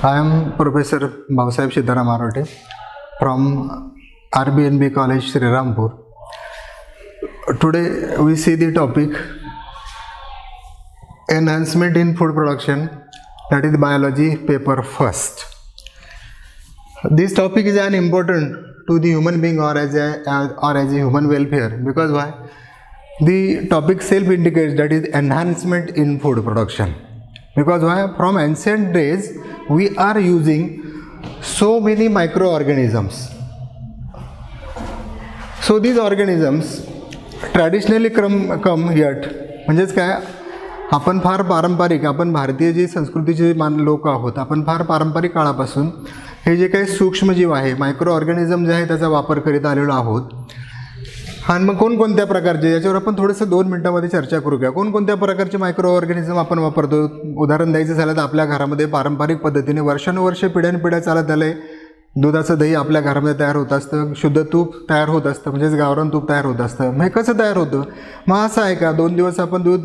I am Professor Bhavsaheb Siddharam Arote from RBNB College, Srirampur. Today we see the topic enhancement in food production, that is biology paper first. This topic is an important to the human being or as a human welfare, because why? The topic self indicates, that is enhancement in food production. Because why? From ancient days we are using so many microorganisms. So these organisms traditionally come yet, म्हणजेच काय, आपण फार पारंपरिक, आपण भारतीय जी संस्कृतीचे लोक आहोत, आपण फार पारंपरिक काळापासून हे जे काही सूक्ष्मजीव आहे, मायक्रो ऑर्गॅनिझम जे आहे त्याचा वापर करीत आलेलो आहोत. आणि मग कोणकोणत्या प्रकारचे, याच्यावर आपण थोडंसं 2 मिनिटांमध्ये चर्चा करू घ्या. कोणकोणत्या प्रकारचे मायक्रो ऑर्गॅनिझम आपण वापरतो. उदाहरण द्यायचं झालं तर आपल्या घरामध्ये पारंपरिक पद्धतीने वर्षानुवर्षे पिढ्यानपिढ्या चालत आले, दुधाचं दही आपल्या घरामध्ये तयार होत असतं, शुद्ध तूप तयार होत असतं, म्हणजेच गावरान तूप तयार होत असतं. मग हे कसं तयार होतं? मग असं आहे का 2 दिवस आपण दूध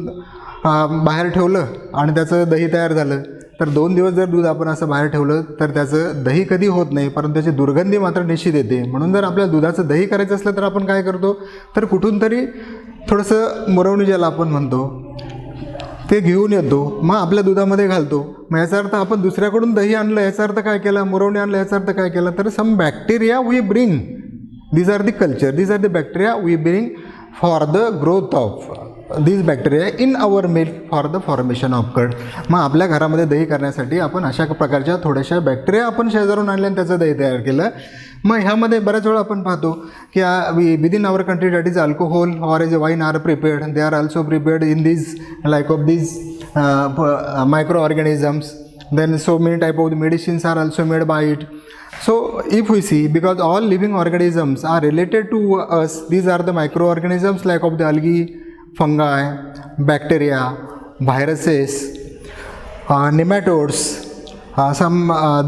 बाहेर ठेवलं आणि त्याचं दही तयार झालं, तर 2 दिवस जर दूध आपण असं बाहेर ठेवलं तर त्याचं दही कधी होत नाही, परंतु त्याची दुर्गंधी मात्र निश्चित येते. म्हणून जर आपल्याला दुधाचं दही करायचं असलं तर आपण काय करतो, तर कुठून तरी थोडंसं मुरवणी ज्याला आपण म्हणतो ते घेऊन येतो, मग आपल्या दुधामध्ये घालतो. मग याचा अर्थ आपण दुसऱ्याकडून दही आणलं, याचा अर्थ काय केला, मुरवणी आणलं, याचा अर्थ काय केला, तर some bacteria we bring, these are the culture, these are the bacteria we bring for the growth of these bacteria in our milk for the formation of curd. मग आपल्या घरामध्ये दही करण्यासाठी आपण अशा प्रकारच्या थोड्याशा बॅक्टेरिया आपण शेजारून आणल्या आणि त्याचं दही तयार केलं. मग ह्यामध्ये बऱ्याच वेळा आपण पाहतो की within our country that is alcohol or as a wine are prepared, they are also prepared in these like of these microorganisms. Then so many type of medicines are also made by it. So if we see, because all living organisms are related to us, these are the microorganisms like of the algae, fungi, bacteria, viruses, nematodes,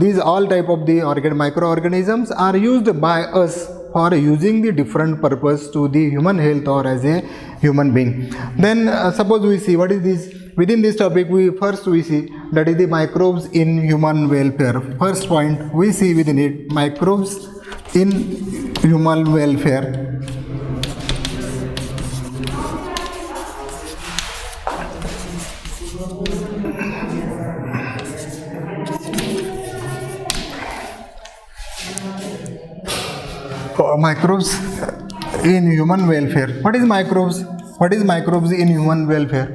these all type of the microorganisms are used by us for using the different purpose to the human health or as a human being. Then suppose we see what is this. Within this topic we see that is the microbes in human welfare. First point we see within it, microbes in human welfare. Microbes in human welfare. What is microbes? What is microbes in human welfare?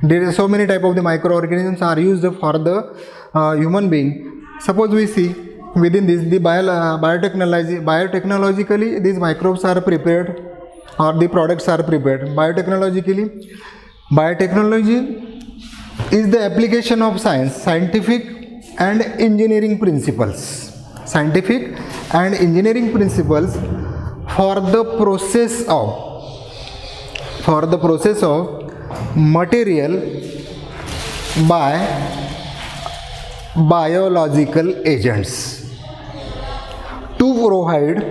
There are so many type of the microorganisms are used for the human being. Suppose we see within this the biotechnologically these microbes are prepared or the products are prepared. Biotechnology is the application of science, scientific and engineering principles. Scientific and engineering principles for the process of material by biological agents to provide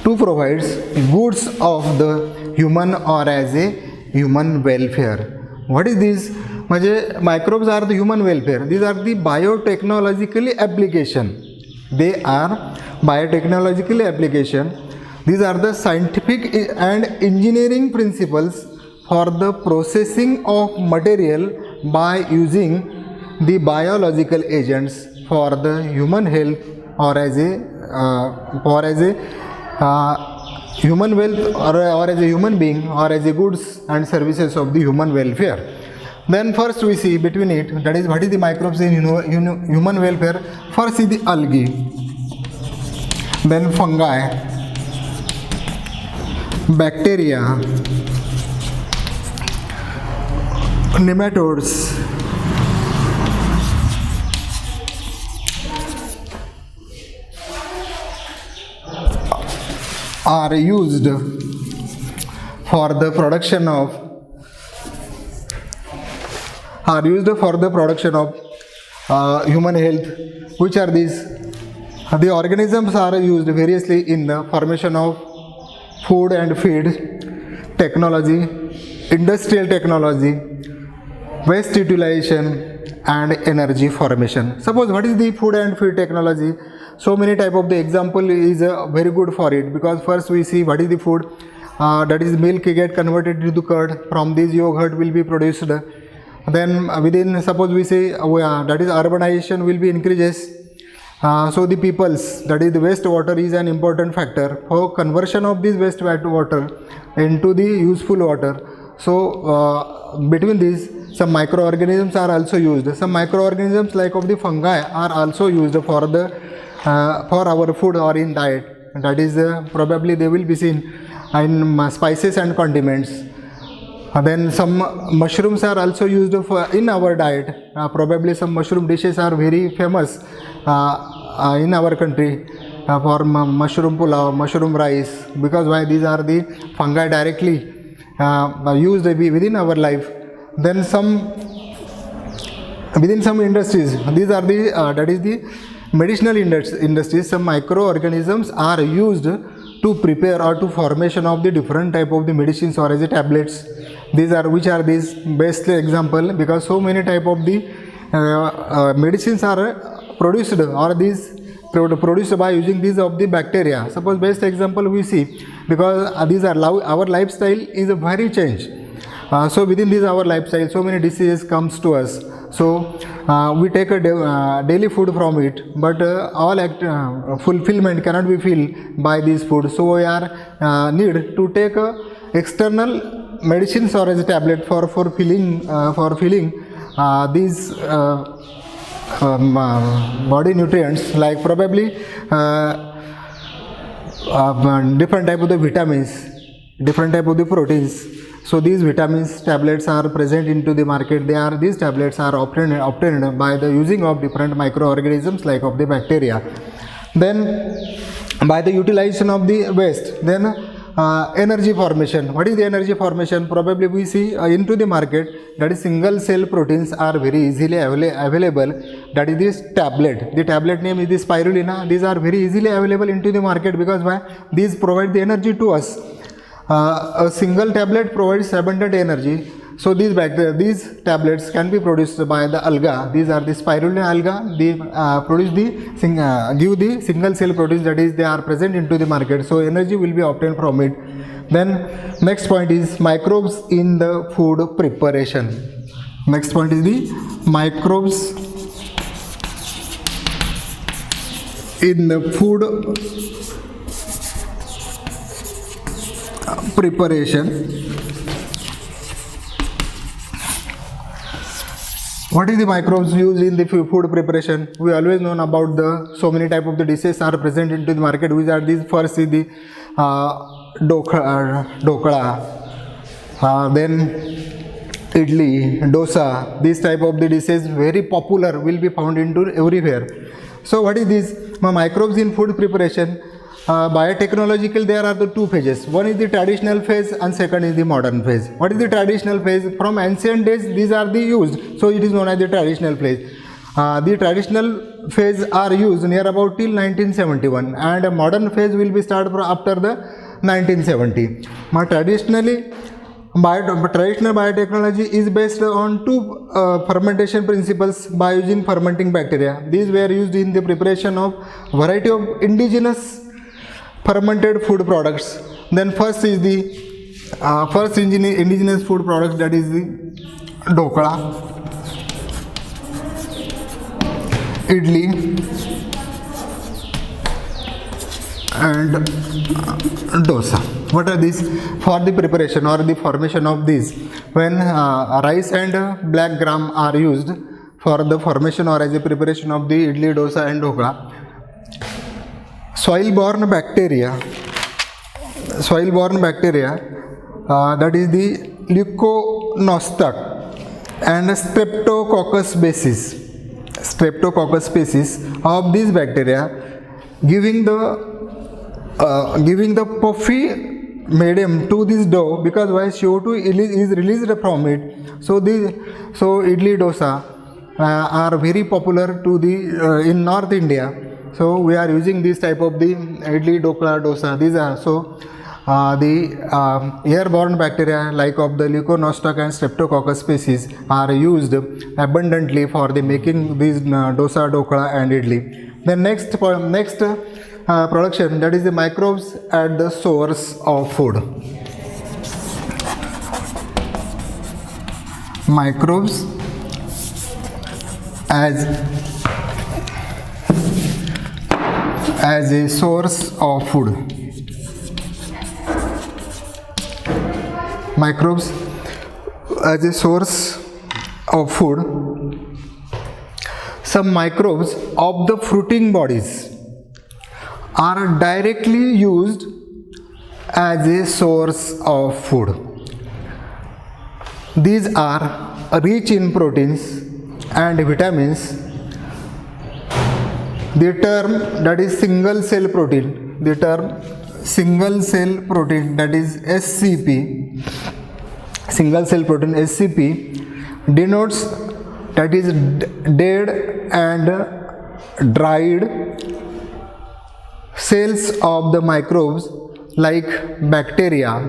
goods of the human or as a human welfare. What is this? म्हणजे microbes are the human welfare. These are the biotechnologically application. They are biotechnological application. These are the scientific and engineering principles for the processing of material by using the biological agents for the human health or as a human wealth or as a human being or as a goods and services of the human welfare. Then first we see between it, that is what is the microbes in human welfare. First is the algae, then fungi, bacteria, nematodes, are used for the production of human health. Which are these? The organisms are used variously in the formation of food and feed, technology, industrial technology, waste utilization, and energy formation. Suppose what is the food and feed technology? So many type of the example is very good for it, because first we see what is the food, that is milk get converted into curd, from this yogurt will be produced. Then within, suppose we say that is urbanization will be increases. So the peoples, that is the wastewater is an important factor for conversion of this wastewater into the useful water. So between these, some microorganisms are also used. Some microorganisms like of the fungi are also used for the for our food or in diet. That is probably they will be seen in spices and condiments. Then some mushrooms are also used for in our diet. Probably some mushroom dishes are very famous in our country for mushroom pulao, mushroom rice, because why, these are the fungi directly used within our life. Then within some industries, these are the that is the medicinal industries, some microorganisms are used to prepare or to formation of the different type of the medicines or as a tablets. These are, which are these best example, because so many type of the medicines are produced or these produced by using these of the bacteria. Suppose best example we see, because these are our lifestyle is a very change. So within this our lifestyle, so many diseases comes to us. So we take a daily food from it, but all fulfillment cannot be filled by this food. So we are need to take external medicines or as a tablet for filling these body nutrients, like probably different type of the vitamins, different type of the proteins. So these vitamins tablets are present into the market. These tablets are obtained by the using of different microorganisms like of the bacteria. Then by the utilization of the waste, then energy formation. What is the energy formation? Probably we see into the market, that is single cell proteins are very easily available. That is this tablet. The tablet name is the spirulina. These are very easily available into the market, because why? These provide the energy to us. A single tablet provides abundant energy. So these tablets can be produced by the alga. These are the spirulina alga. They produce give the single cell proteins, that is they are present into the market. So energy will be obtained from it. Then next point is microbes in the food preparation. Next point is the microbes in the food preparation. What is the microbes used in the food preparation? We always know about the so many type of the dishes are present into the market. Which are these? First is the dokla, then idli, dosa. These type of the dishes very popular, will be found into everywhere. So what is this? Microbes in food preparation. Biotechnological, there are the two phases. One is the traditional phase and second is the modern phase. What is the traditional phase? From ancient days these are the used, so it is known as the traditional phase. The traditional phase are used near about till 1971, and a modern phase will be started after the 1970. Traditional biotechnology is based on two fermentation principles by using fermenting bacteria. These were used in the preparation of variety of indigenous fermented food products. Then first is the indigenous food products, that is the dokla, idli and dosa. What are these? For the preparation or the formation of these, when rice and black gram are used for the formation or as a preparation of the idli, dosa and dokla, soil-borne bacteria, that is the Leuconostoc and Streptococcus species of these bacteria, giving the puffy medium to this dough, because why? CO2 is released from it. So idli, dosa are very popular to the in North India. So we are using this type of the idli, dokla, dosa. These are so the airborne bacteria like of the Leuconostoc and Streptococcus species are used abundantly for the making these dosa, dokla and idli. The next production, that is the microbes at the source of food. Microbes as a source of food. Microbes as a source of food. Some microbes of the fruiting bodies are directly used as a source of food. These are rich in proteins and vitamins. The term, that is single cell protein, the term single cell protein, that is SCP, single cell protein SCP, denotes, that is dead and dried cells of the microbes like bacteria,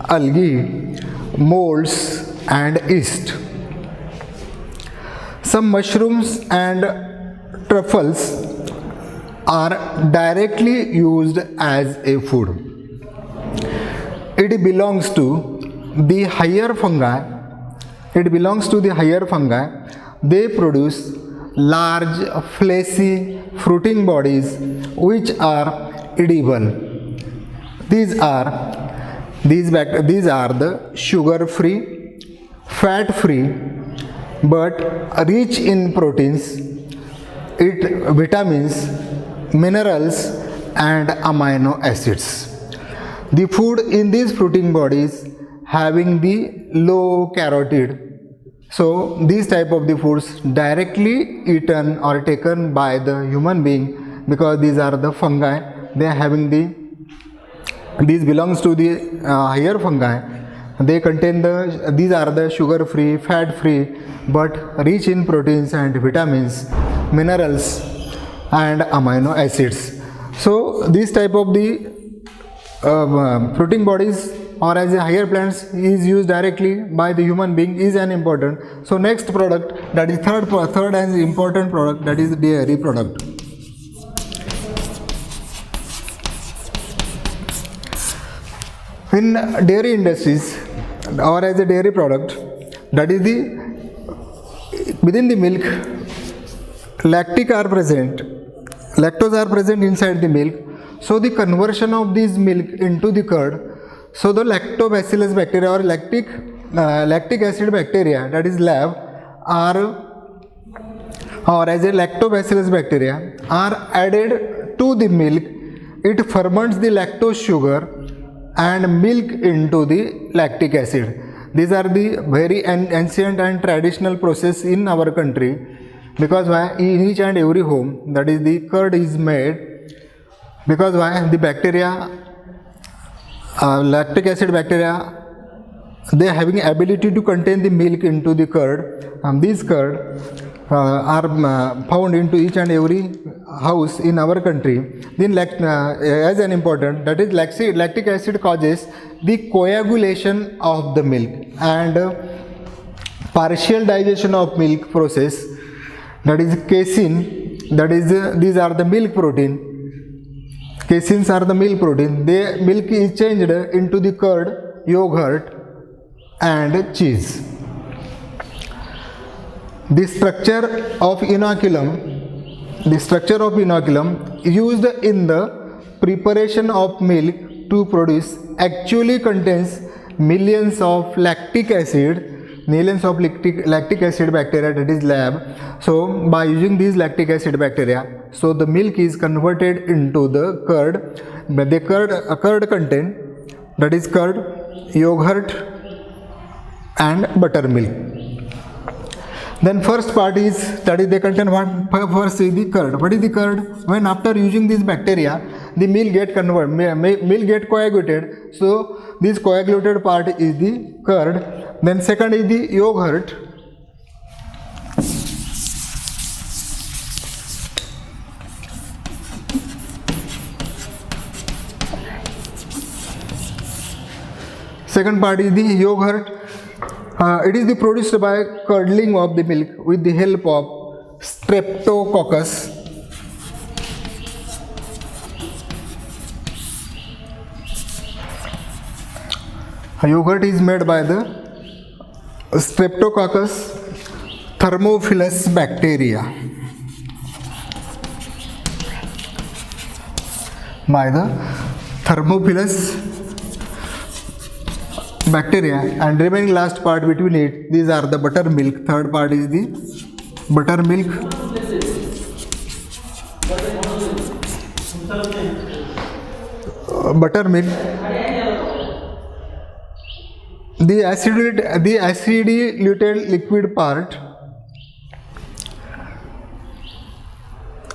algae, molds and yeast. Some mushrooms and truffles are directly used as a food. It belongs to the higher fungi. They produce large fleshy fruiting bodies which are edible. These are the sugar-free, fat-free, but rich in proteins, vitamins, minerals and amino acids. The food in these fruiting bodies having the low carotid. So these type of the foods directly eaten or taken by the human being, because these are the fungi, they are having these belongs to the higher fungi. They contain these are the sugar free, fat free, but rich in proteins and vitamins, minerals and amino acids. So this type of the fruiting bodies or as a higher plants is used directly by the human being is an important. So next product, that is third and important product, that is the dairy product. In dairy industries or as a dairy product, that is within the milk, lactose are present inside the milk. So the conversion of this milk into the curd, so the lactobacillus bacteria or lactic acid bacteria, that is LAB, or as a lactobacillus bacteria are added to the milk. It ferments the lactose sugar and milk into the lactic acid. These are the very ancient and traditional process in our country, because why in each and every home, that is the curd is made, because why the bacteria, lactic acid bacteria, they are having ability to contain the milk into the curd. These curd are found into each and every house in our country. Then as an important, that is lactic acid causes the coagulation of the milk and partial digestion of milk process, that is casein, that is these are the milk protein. Caseins are the milk protein. The milk is changed into the curd, yogurt and cheese. The structure of inoculum used in the preparation of milk to produce actually contains millions of lactic acid bacteria, that is LAB. So by using these lactic acid bacteria, so the milk is converted into the curd, but the curd contain, that is curd, yogurt and buttermilk. Then first part is, that is they contain what? First is the curd. What is the curd? When after using this bacteria, the milk get converted, milk get coagulated. So this coagulated part is the curd. Then second is the yogurt. Second part is the yogurt. It is the produced by curdling of the milk with the help of Streptococcus. Yogurt is made by the Streptococcus thermophilus bacteria. By the thermophilus bacteria, and remaining last part between it, these are the buttermilk. Third part is the buttermilk. Buttermilk. The acidilated liquid part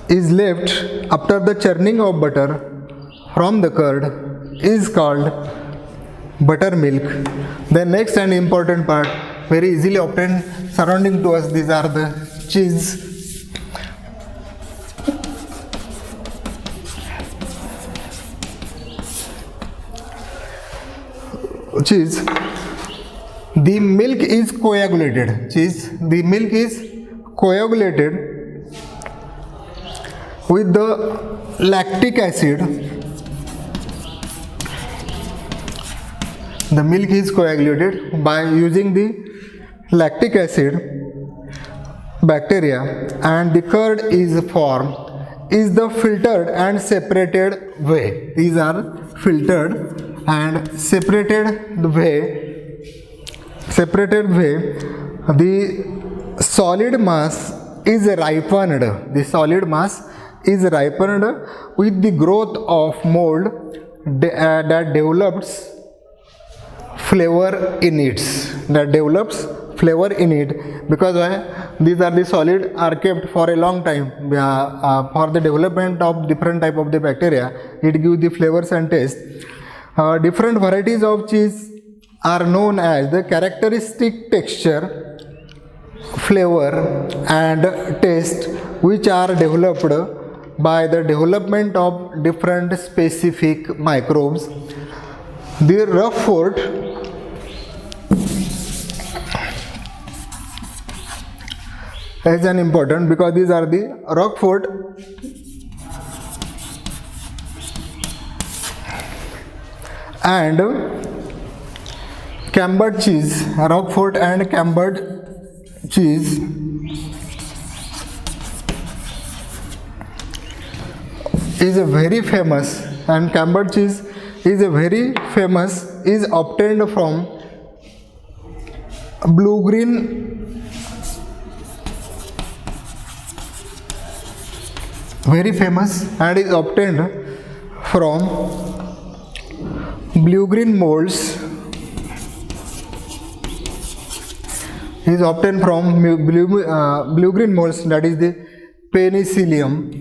is left after the churning of butter from the curd is called buttermilk. The next and important part, very easily obtained surrounding to us, these are the cheese. Cheese. The milk is coagulated. The milk is coagulated with the lactic acid. The milk is coagulated by using the lactic acid bacteria, and the curd is formed. Is the filtered and separated whey. These are filtered and separated whey. The solid mass is ripened. The solid mass is ripened with the growth of mold that develops flavor in it. Because these are the solid are kept for a long time for the development of different type of the bacteria. It gives the flavors and taste. Different varieties of cheese are known as the characteristic texture, flavor and taste, which are developed by the development of different specific microbes. The Roquefort is an important, because these are the Roquefort and Camembert cheese. Roquefort and Camembert cheese is a very famous, and Camembert cheese is a very famous, is obtained from blue-green, very famous, and is obtained from blue-green molds. Is obtained from blue-green molds, that is the penicillium.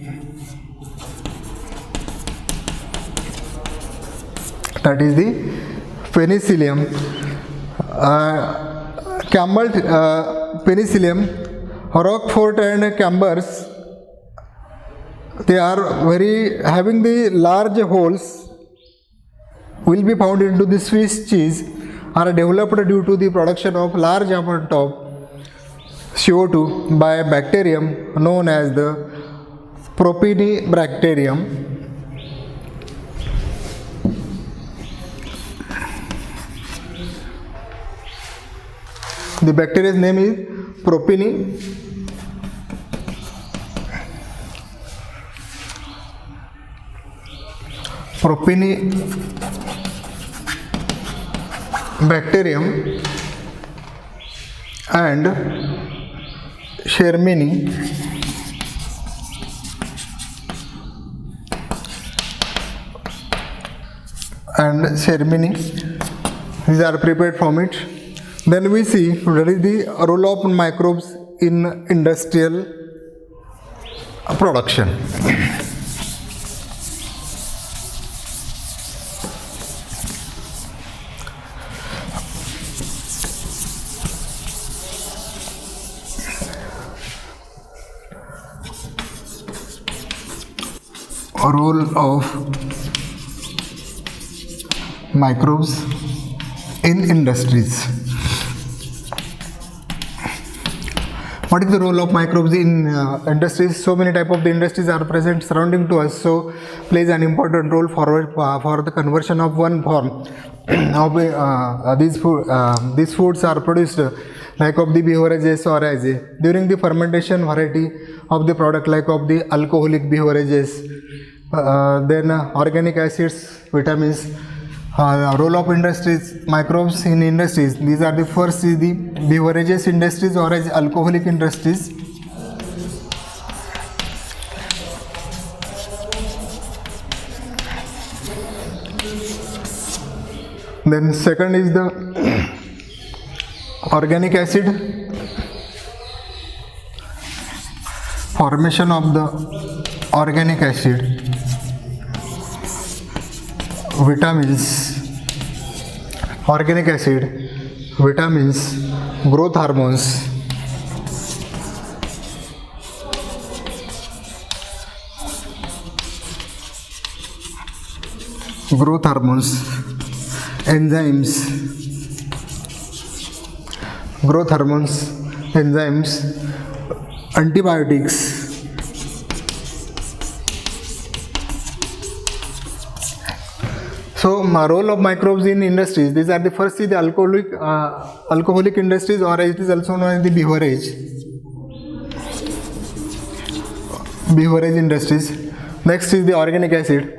That is the penicillium. Camembert penicillium, Roquefort and Camemberts, they are very having the large holes, will be found into the Swiss cheese, are developed due to the production of large amount of CO2 by a bacterium known as the Propionibacterium. The bacteria's name is Propionibacterium and Shermini these are prepared from it. Then we see what is the role of microbes in industrial production. Role of microbes in industries. What is the role of microbes in industries? So many type of the industries are present surrounding to us, so plays an important role for the conversion of one form of these foods are produced like of the beverages or as a during the fermentation variety of the product like of the alcoholic beverages, then organic acids, vitamins. Role of industries, microbes in industries. These are the first is the beverages industries or as alcoholic industries. Then second is the organic acid, formation of the organic acid, vitamins, organic acid, vitamins, growth hormones, enzymes, antibiotics, so role of microbes in industries. These are the first is the alcoholic industries or it is also known as the beverage industries. Next is the organic acid.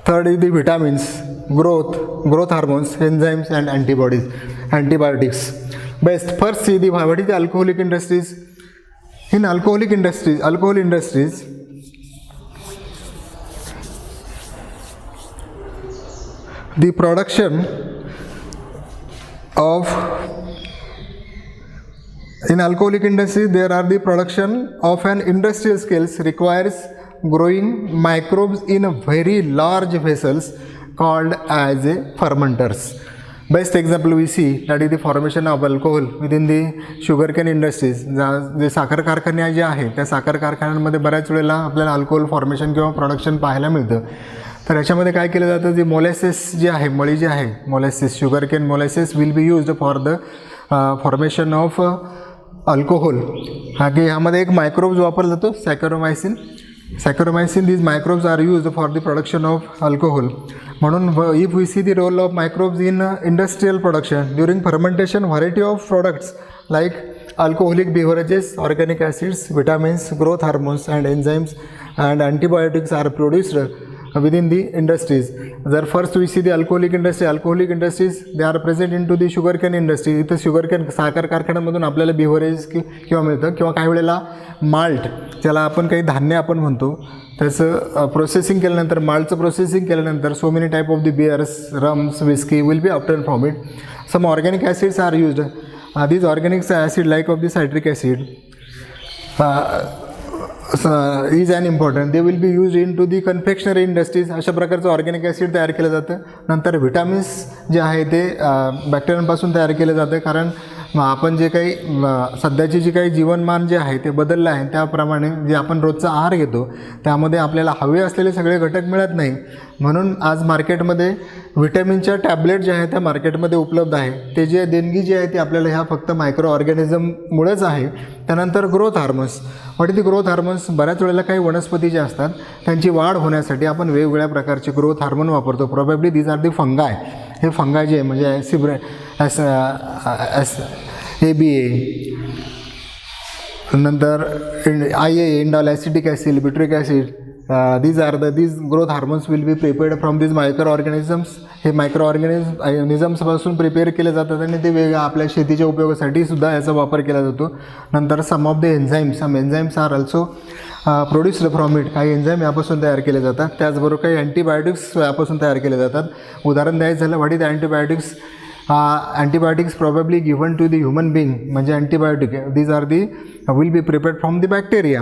Third is the vitamins, growth hormones, enzymes and antibiotics. Best first see the what is the alcoholic industries. In alcohol industries, the production of in alcoholic industry there are the production of an industrial scales requires growing microbes in a very large vessels called as a fermenters. Best example we see that is the formation of alcohol within the sugarcane industries. जे साखर कारखाने जे आहे त्या साखर कारखान्यांमध्ये बऱ्याच वेळेला आपल्याला alcohol formation किंवा प्रोडक्शन पाहायला मिळतं. तर याच्यामध्ये काय केलं जातं, जे मोलॅसेस जे आहे, मळी जे आहे molasses, sugarcane molasses will be used for the formation of alcohol. हा की ह्यामध्ये एक मायक्रोब्स वापरला जातो Saccharomyces. these microbes are used for the production of alcohol. म्हणून if we see the role of microbes in industrial production during fermentation variety of products like alcoholic beverages, organic acids, vitamins, growth hormones and enzymes and antibiotics are produced within the industries. जर first we see the alcoholic industries they are present into the sugarcane industry. इथं sugarcane साखर कारखान्यामधून आपल्याला बिव्हरेज किंवा मिळतं किंवा काही वेळेला malt, ज्याला आपण काही धान्य आपण म्हणतो, त्याचं प्रोसेसिंग केल्यानंतर, माल्टचं प्रोसेसिंग केल्यानंतर so many type of the beers, rums, whisky will be obtain from it. Some organic acids are used. these organic acid like of the citric acid is an important. They will be used into the confectionery industries. अशा प्रकारचं organic acid तयार केलं जातं. नंतर vitamins जे आहे ते बॅक्टेरियांपासून तयार केलं जातं, कारण आपण जे काही सध्याची जी काही जीवनमान जे आहे ते बदललं आहे, त्याप्रमाणे जे आपण रोजचा आहार घेतो त्यामध्ये आपल्याला हवे असलेले सगळे घटक मिळत नाही. म्हणून आज मार्केटमध्ये विटॅमिनच्या टॅबलेट जे आहे त्या मार्केटमध्ये उपलब्ध आहे. ते जे देणगी जी आहे ती आपल्याला ह्या फक्त मायक्रो ऑर्गॅनिझममुळेच आहे. त्यानंतर ग्रोथ हार्मोन्स. वाट दी ग्रोथ हार्मोन्स, बऱ्याच वेळेला काही वनस्पती ज्या असतात त्यांची वाढ होण्यासाठी आपण वेगवेगळ्या प्रकारचे ग्रोथ हार्मोन वापरतो. Probably these are the fungi. हे फंगाय जे आहे म्हणजे ABA, नंतर IA, indole acetic acid, butyric acid, these growth hormones will be prepared from these microorganisms. हे मायक्रोऑर्गॅनिझम्सपासून प्रिपेअर केले जातात आणि ते वेगळ्या आपल्या शेतीच्या उपयोगासाठी सुद्धा याचा वापर केला जातो. नंतर some of the enzymes are also produced from it. काही एन्झाईम यापासून तयार केले जातात. त्याचबरोबर काही अँटीबायोटिक्स यापासून तयार केले जातात. उदाहरण द्यायचं झालं, what is antibiotics? antibiotics probably given to the human being, म्हणजे antibiotic these are the will be prepared from the bacteria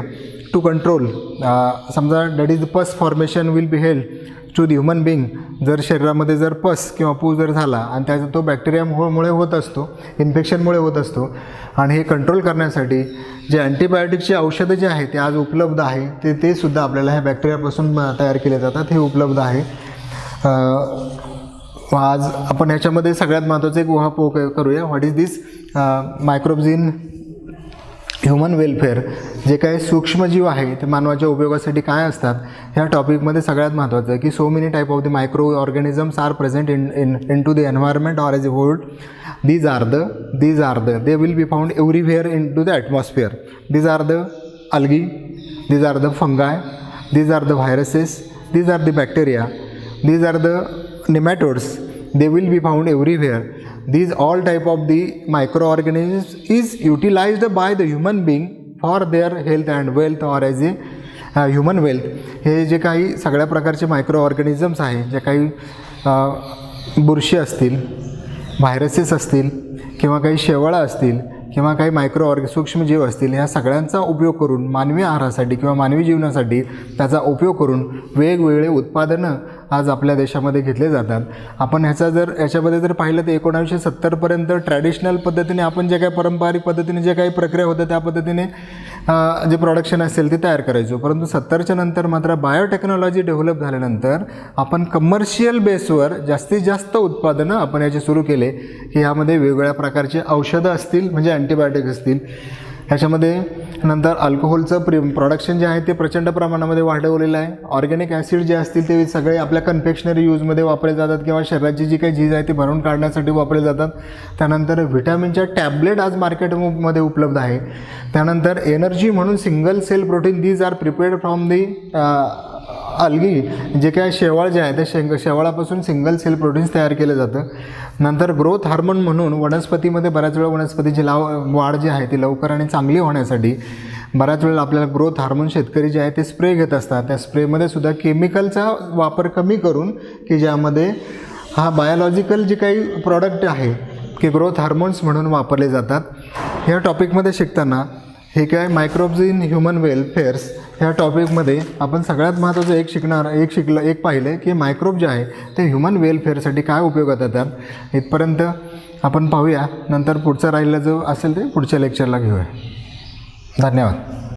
to control समजा that is the pus formation will be held to the human being. जर शरीरामध्ये जर पस किंवा पू जर झाला आणि त्याचा तो बॅक्टेरियामुळे होत असतो, इन्फेक्शनमुळे होत असतो, आणि हे कंट्रोल करण्यासाठी जे अँटीबायोटिकचे औषधं जे आहे ते आज उपलब्ध आहे ते सुद्धा आपल्याला ह्या बॅक्टेरियापासून तयार केले जातात. हे उपलब्ध आहे. आज आपण ह्याच्यामध्ये सगळ्यात महत्त्वाचं एक उहापोह करूया. What is this microbes in human welfare. जे काही सूक्ष्मजीव आहे ते मानवाच्या उपयोगासाठी काय असतात ह्या टॉपिकमध्ये सगळ्यात महत्त्वाचं आहे की so many type of the micro organisms are present into the environment or as a whole. these are the they will be found everywhere into the atmosphere. These are the algae, these are the fungi, these are the viruses, these are the bacteria, these are the nematodes. They will be found everywhere. These all type of the microorganisms is utilized by the human being for their health and wealth or as a human wealth. हे जे काही सगळ्या प्रकारचे micro organisms आहे, जे काही बुरशी असतील, viruses असतील किंवा काही शेवाळं असतील किंवा काही सूक्ष्मजीव असतील, ह्या सगळ्यांचा उपयोग करून मानवी आहारासाठी किंवा मानवी जीवनासाठी त्याचा उपयोग करून वेगवेगळे उत्पादनं आज आपल्या देशामध्ये घेतले जातात. आपण याच्यामध्ये जर पाहिलं तर 1970पर्यंत ट्रॅडिशनल पद्धतीने आपण जे काही पारंपरिक पद्धतीने जे काही प्रक्रिया होत्या त्या पद्धतीने जे प्रोडक्शन असेल ते तयार करायचो. परंतु 70च्या नंतर मात्र बायोटेक्नॉलॉजी डेव्हलप झाल्यानंतर आपण कमर्शियल बेसवर जास्तीत जास्त उत्पादनं आपण याचे सुरू केले की ह्यामध्ये वेगवेगळ्या प्रकारचे औषधं असतील, म्हणजे अँटीबायोटिक असतील. ह्याच्यामध्ये नंतर अल्कोहोलचं प्रोडक्शन जे आहे ते प्रचंड प्रमाणामध्ये वाढवलेलं आहे. ऑर्गॅनिक ॲसिड जे असतील ते सगळे आपल्या कन्फेक्शनरी यूजमध्ये वापरले जातात किंवा शरीराची जी काही झीज आहे ती भरून काढण्यासाठी वापरले जातात. त्यानंतर व्हिटॅमिनच्या टॅबलेट आज मार्केटमध्ये उपलब्ध आहे. त्यानंतर एनर्जी म्हणून single cell protein these are prepared from the algae. जे काय शेवाळ जे आहे ते शेवाळापासून सिंगल सेल प्रोटीन्स तयार केलं जातं. नंतर ग्रोथ हार्मोन म्हणून वनस्पतीमध्ये बऱ्याच वेळा वनस्पतीची वाढ जी आहे ती लवकर आणि चांगली होण्यासाठी बऱ्याच वेळेला आपल्याला ग्रोथ हार्मोन शेतकरी जे आहे ते स्प्रे घेत असतात. त्या स्प्रेमध्ये सुद्धा केमिकलचा वापर कमी करून की ज्यामध्ये हा बायोलॉजिकल जे काही प्रॉडक्ट आहे की ग्रोथ हार्मोन्स म्हणून वापरले जातात. ह्या टॉपिकमध्ये शिकताना हे काय मायक्रोब्स इन ह्युमन वेलफेअर्स ह्या टॉपिकमध्ये आपण सगळ्यात महत्त्वाचं एक पाहिलं की मायक्रोब जे आहे ते ह्युमन वेलफेअरसाठी काय उपयोगात येतात. इथपर्यंत आपण पाहूया. नंतर पुढचा राहिलेला जो असेल ते पुढच्या लेक्चरला घेऊया. धन्यवाद.